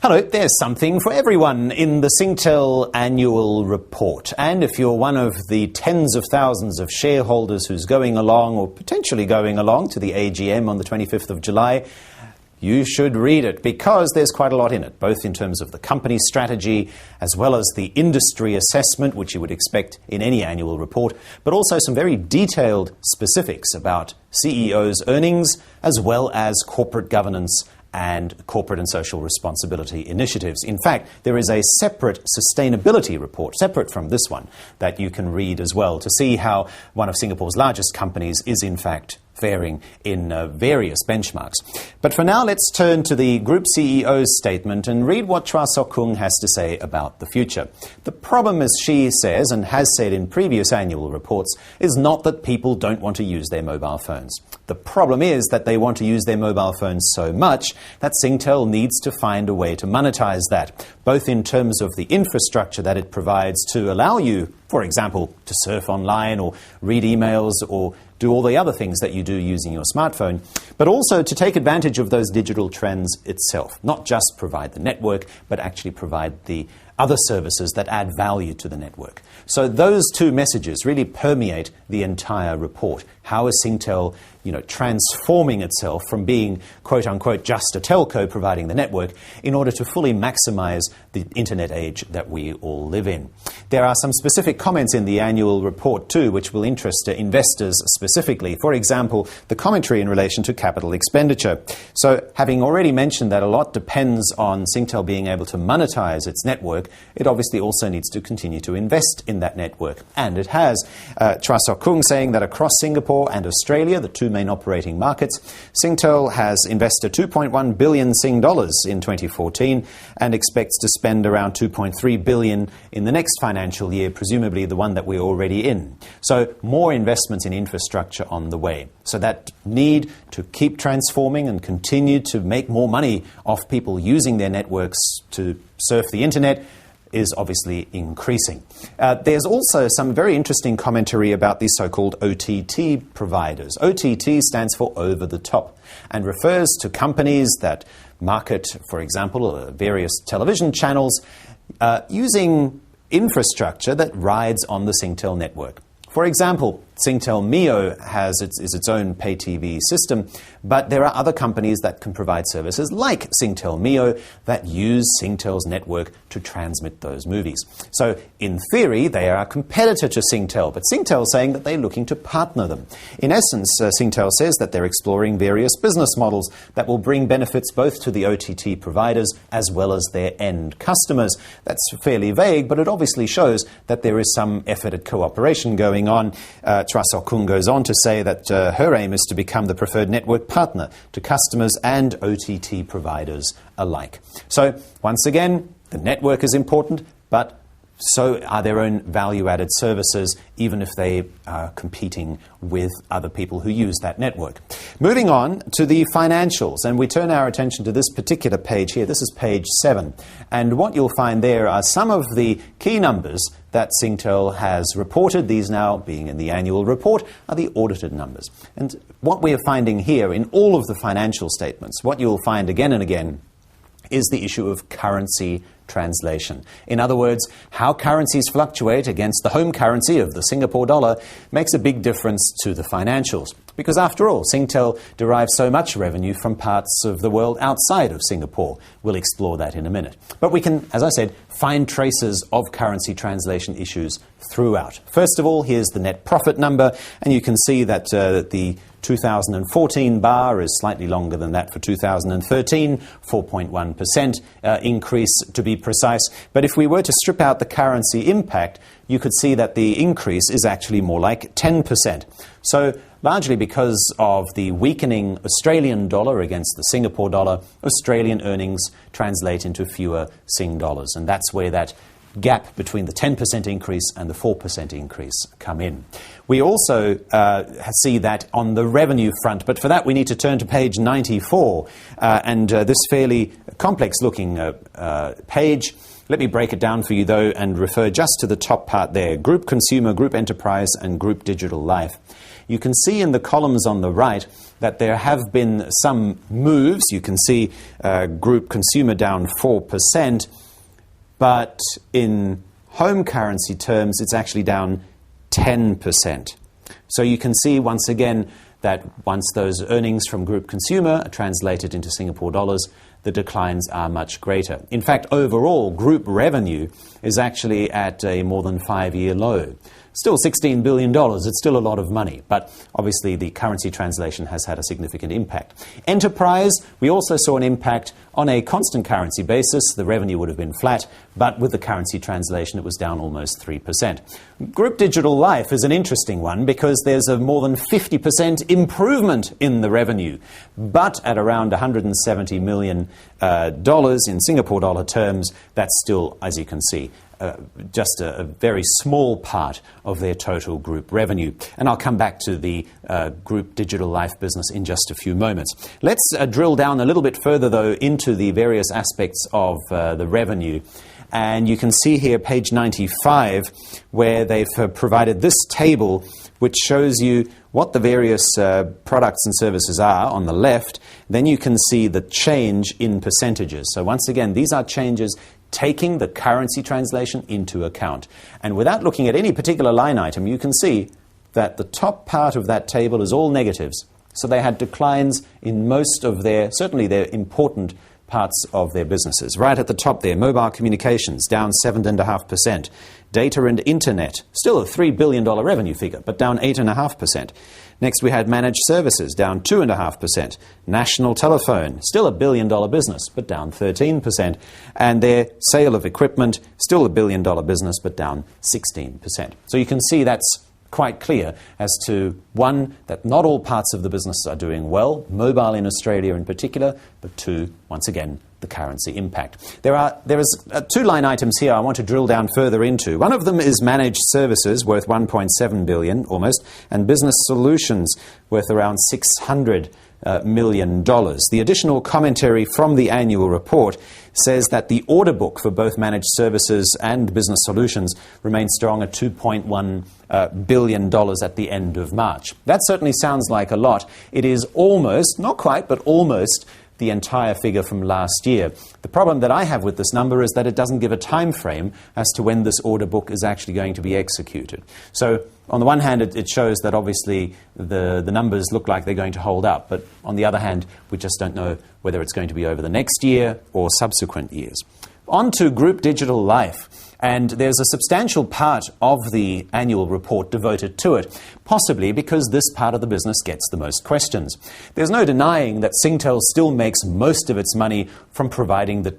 Hello, there's something for everyone in the SingTel annual report. And if you're one of the tens of thousands of shareholders who's going along or potentially going along to the AGM on the 25th of July, you should read it because there's quite a lot in it, both in terms of the company strategy as well as the industry assessment, which you would expect in any annual report, but also some very detailed specifics about CEOs' earnings as well as corporate governance and corporate and social responsibility initiatives. In fact, there is a separate sustainability report, separate from this one, that you can read as well to see how one of Singapore's largest companies is in fact faring in various benchmarks. But for now, let's turn to the Group CEO's statement and read what Chua Sok Kung has to say about the future. The problem, as she says and has said in previous annual reports, is not that people don't want to use their mobile phones. The problem is that they want to use their mobile phones so much that SingTel needs to find a way to monetize that, both in terms of the infrastructure that it provides to allow you, for example, to surf online or read emails or do all the other things that you do using your smartphone, but also to take advantage of those digital trends itself, not just provide the network, but actually provide the other services that add value to the network. So those two messages really permeate the entire report. How is SingTel, transforming itself from being, quote unquote, just a telco providing the network in order to fully maximize the internet age that we all live in? There are some specific comments in the annual report too, which will interest investors specifically. For example, the commentary in relation to capital expenditure. So having already mentioned that a lot depends on SingTel being able to monetize its network, it obviously also needs to continue to invest in that network. And it has. Chua Sok Kung saying that across Singapore and Australia, the two main operating markets, SingTel has invested 2.1 billion Sing dollars in 2014 and expects to spend around 2.3 billion in the next financial year, presumably the one that we're already in. So more investments in infrastructure on the way. So that need to keep transforming and continue to make more money off people using their networks to surf the internet is obviously increasing. There's also some very interesting commentary about the so-called OTT providers. OTT stands for over the top and refers to companies that market, for example, various television channels using infrastructure that rides on the SingTel network. For example, SingTel Mio is its own pay TV system, but there are other companies that can provide services like SingTel Mio that use SingTel's network to transmit those movies. So in theory, they are a competitor to SingTel, but SingTel is saying that they're looking to partner them. In essence, SingTel says that they're exploring various business models that will bring benefits both to the OTT providers as well as their end customers. That's fairly vague, but it obviously shows that there is some effort at cooperation going on. Chua Sok Kung goes on to say that her aim is to become the preferred network partner to customers and OTT providers alike. So, once again, the network is important, but so are their own value-added services, even if they are competing with other people who use that network. Moving on to the financials, and we turn our attention to this particular page here. This is page 7. And what you'll find there are some of the key numbers that SingTel has reported. These now, being in the annual report, are the audited numbers. And what we are finding here in all of the financial statements, what you'll find again and again, is the issue of currency translation. In other words, how currencies fluctuate against the home currency of the Singapore dollar makes a big difference to the financials. Because after all, SingTel derives so much revenue from parts of the world outside of Singapore. We'll explore that in a minute. But we can, as I said, find traces of currency translation issues throughout. First of all, here's the net profit number, and you can see that the 2014 bar is slightly longer than that for 2013, 4.1% increase to be precise. But if we were to strip out the currency impact, you could see that the increase is actually more like 10%. So largely because of the weakening Australian dollar against the Singapore dollar, Australian earnings translate into fewer Sing dollars. And that's where that gap between the 10% increase and the 4% increase come in. We also see that on the revenue front, but for that we need to turn to page 94, and this fairly complex-looking page. Let me break it down for you, though, and refer just to the top part there. Group Consumer, Group Enterprise, and Group Digital Life. you can see in the columns on the right that there have been some moves. You can see group consumer down 4%, but in home currency terms, it's actually down 10%. So you can see once again that once those earnings from group consumer are translated into Singapore dollars, the declines are much greater. In fact, overall, group revenue is actually at a more than 5-year low. Still $16 billion, it's still a lot of money, but obviously the currency translation has had a significant impact. Enterprise, we also saw an impact on a constant currency basis. The revenue would have been flat, but with the currency translation it was down almost 3%. Group Digital Life is an interesting one because there's a more than 50% improvement in the revenue, but at around $170 million in Singapore dollar terms, that's still, as you can see, just a very small part of their total group revenue. And I'll come back to the Group Digital Life business in just a few moments. Let's drill down a little bit further, though, into the various aspects of the revenue. And you can see here, page 95, where they've provided this table, which shows you what the various products and services are on the left. Then you can see the change in percentages. So once again, these are changes taking the currency translation into account. And without looking at any particular line item, you can see that the top part of that table is all negatives. So they had declines in most of certainly their important parts of their businesses. Right at the top there, mobile communications, down 7.5%. Data and internet, still a $3 billion revenue figure, but down 8.5%. Next, we had managed services, down 2.5%. National telephone, still $1 billion business, but down 13%. And their sale of equipment, still $1 billion business, but down 16%. So you can see that's quite clear as to, one, that not all parts of the business are doing well, mobile in Australia in particular, but two, once again, the currency impact. There is 2 line items here I want to drill down further into. One of them is managed services, worth $1.7 billion almost, and business solutions, worth around $600 million. The additional commentary from the annual report says that the order book for both managed services and business solutions remains strong at $2.1 billion at the end of March. That certainly sounds like a lot. It is almost, not quite, but almost the entire figure from last year. The problem that I have with this number is that it doesn't give a time frame as to when this order book is actually going to be executed. So on the one hand, it shows that obviously the numbers look like they're going to hold up, but on the other hand, we just don't know whether it's going to be over the next year or subsequent years. On to Group Digital Life. And there's a substantial part of the annual report devoted to it, possibly because this part of the business gets the most questions. There's no denying that SingTel's still makes most of its money from providing the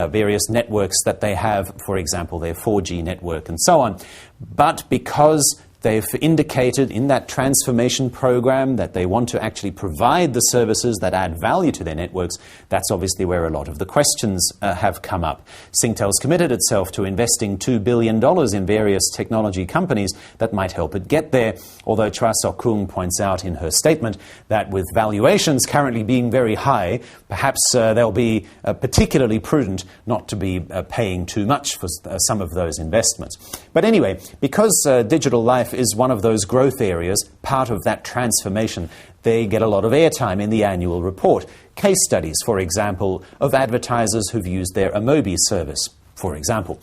various networks that they have, for example, their 4G network and so on. But because they've indicated in that transformation program that they want to actually provide the services that add value to their networks, that's obviously where a lot of the questions have come up. SingTel's committed itself to investing $2 billion in various technology companies that might help it get there, although Chua Sok Kung points out in her statement that with valuations currently being very high, perhaps they'll be particularly prudent not to be paying too much for some of those investments. But anyway, because Digital Life is one of those growth areas, part of that transformation, they get a lot of airtime in the annual report. Case studies, for example, of advertisers who've used their Amobi service, for example.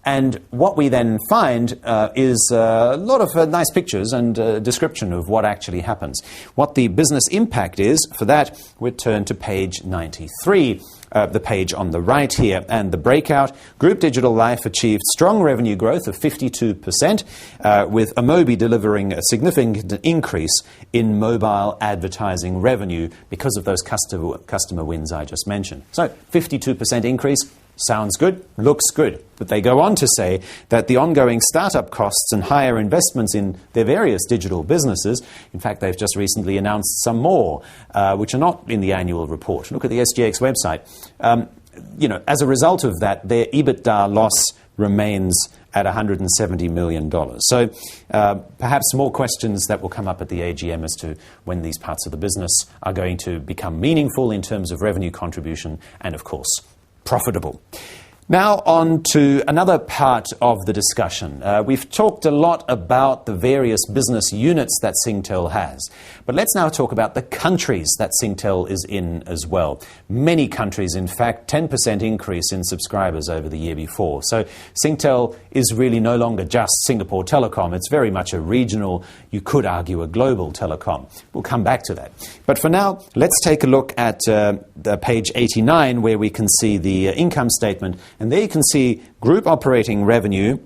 And what we then find is a lot of nice pictures and description of what actually happens. What the business impact is, for that, we turn to page 93. The page on the right here, and the breakout. Group Digital Life achieved strong revenue growth of 52%, with Amobi delivering a significant increase in mobile advertising revenue because of those customer wins I just mentioned. So, 52% increase. Sounds good, looks good. But they go on to say that the ongoing startup costs and higher investments in their various digital businesses, in fact, they've just recently announced some more, which are not in the annual report. Look at the SGX website. As a result of that, their EBITDA loss remains at $170 million. So perhaps more questions that will come up at the AGM as to when these parts of the business are going to become meaningful in terms of revenue contribution and, of course, profitable. Now on to another part of the discussion. We've talked a lot about the various business units that SingTel has, but let's now talk about the countries that SingTel is in as well. Many countries, in fact, 10% increase in subscribers over the year before. So SingTel is really no longer just Singapore Telecom. It's very much a regional, you could argue a global telecom. We'll come back to that. But for now, let's take a look at page 89, where we can see the income statement. And there you can see group operating revenue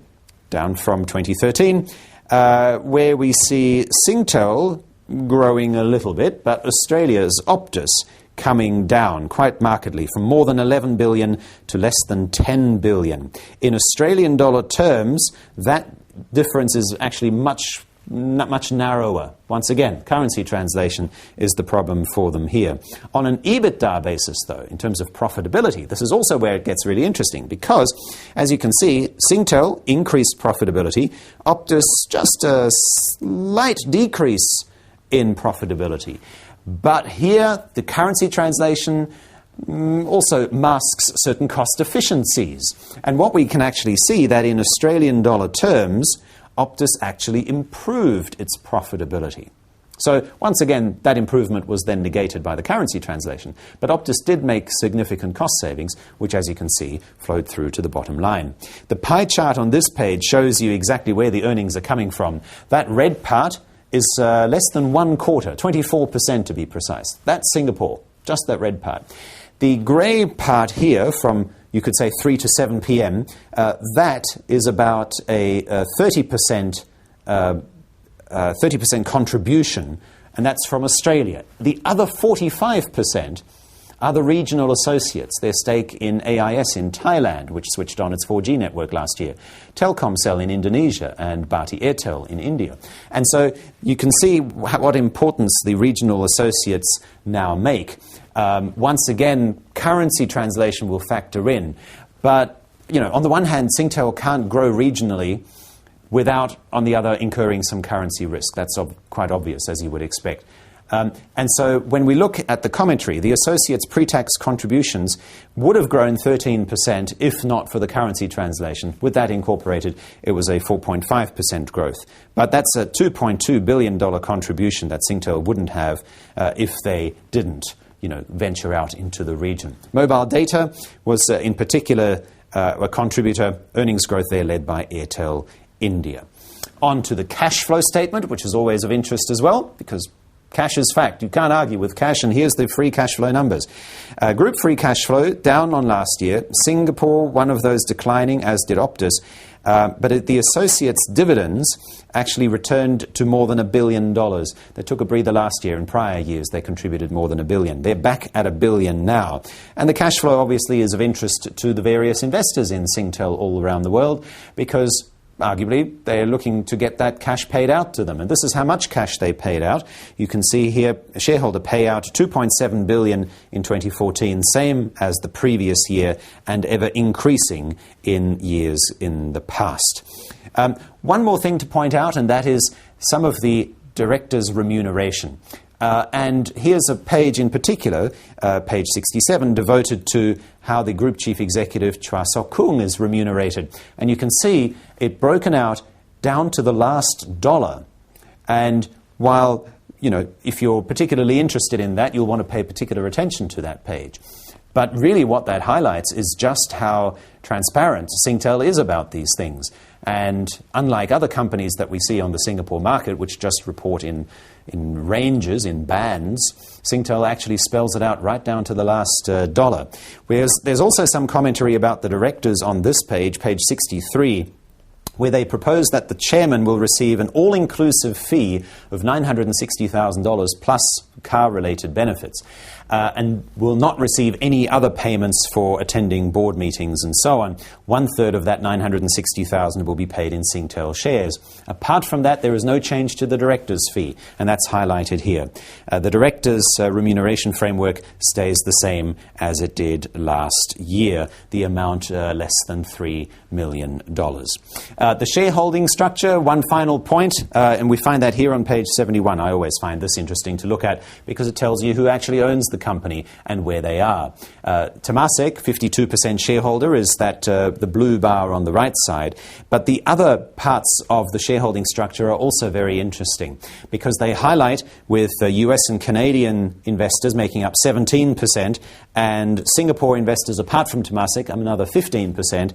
down from 2013, where we see SingTel growing a little bit, but Australia's Optus coming down quite markedly from more than 11 billion to less than 10 billion. In Australian dollar terms, that difference is actually much narrower. Once again, currency translation is the problem for them here. On an EBITDA basis, though, in terms of profitability, this is also where it gets really interesting because, as you can see, SingTel increased profitability, Optus just a slight decrease in profitability. But here, the currency translation also masks certain cost efficiencies. And what we can actually see that in Australian dollar terms, Optus actually improved its profitability. So once again, that improvement was then negated by the currency translation. But Optus did make significant cost savings, which, as you can see, flowed through to the bottom line. The pie chart on this page shows you exactly where the earnings are coming from. That red part is less than 1/4, 24% to be precise. That's Singapore, just that red part. The grey part here from, you could say, 3 to 7 p.m., that is about a 30% contribution, and that's from Australia. The other 45% are the regional associates, their stake in AIS in Thailand, which switched on its 4G network last year, Telkomsel in Indonesia, and Bharti Airtel in India. And so you can see what importance the regional associates now make. Once again, currency translation will factor in. But, you know, on the one hand, SingTel can't grow regionally without, on the other, incurring some currency risk. That's quite obvious, as you would expect. And so when we look at the commentary, the associates' pre-tax contributions would have grown 13% if not for the currency translation. With that incorporated, it was a 4.5% growth. But that's a $2.2 billion contribution that SingTel wouldn't have if they didn't, venture out into the region. Mobile data was in particular a contributor, earnings growth there led by Airtel India. On to the cash flow statement, which is always of interest as well, because cash is fact. You can't argue with cash, and here's the free cash flow numbers. Group free cash flow down on last year. Singapore, one of those declining, as did Optus. But the associates' dividends actually returned to more than $1 billion. They took a breather last year. In prior years, they contributed more than $1 billion. They're back at $1 billion now. And the cash flow obviously is of interest to the various investors in SingTel all around the world, because arguably, they're looking to get that cash paid out to them. And this is how much cash they paid out. You can see here, a shareholder payout, $2.7 billion in 2014, same as the previous year, and ever increasing in years in the past. One more thing to point out, and that is some of the directors' remuneration. And here's a page in particular, page 67, devoted to how the Group Chief Executive Chua Sok Kung is remunerated. And you can see it broken out down to the last dollar. And while, if you're particularly interested in that, you'll want to pay particular attention to that page. But really what that highlights is just how transparent SingTel is about these things. And unlike other companies that we see on the Singapore market, which just report in ranges, in bands, SingTel actually spells it out right down to the last dollar. Whereas there's also some commentary about the directors on this page, page 63, where they propose that the chairman will receive an all-inclusive fee of $960,000 plus car-related benefits, and will not receive any other payments for attending board meetings and so on. 1/3 of that $960,000 will be paid in SingTel shares. Apart from that, there is no change to the director's fee, and that's highlighted here. The director's remuneration framework stays the same as it did last year, the amount less than $3 million. The shareholding structure, one final point, and we find that here on page 71. I always find this interesting to look at. because it tells you who actually owns the company and where they are. Temasek, 52% shareholder, is that the blue bar on the right side. But the other parts of the shareholding structure are also very interesting because they highlight with US and Canadian investors making up 17% and Singapore investors apart from Temasek another 15%,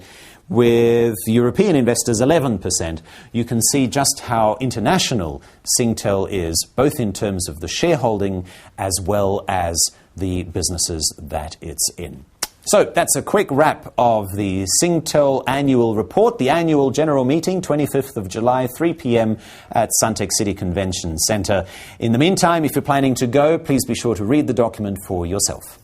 with European investors 11%. You can see just how international SingTel is, both in terms of the shareholding as well as the businesses that it's in. So that's a quick wrap of the SingTel annual report, the annual general meeting, 25th of July, 3 p.m. at Suntec City Convention Centre. In the meantime, if you're planning to go, please be sure to read the document for yourself.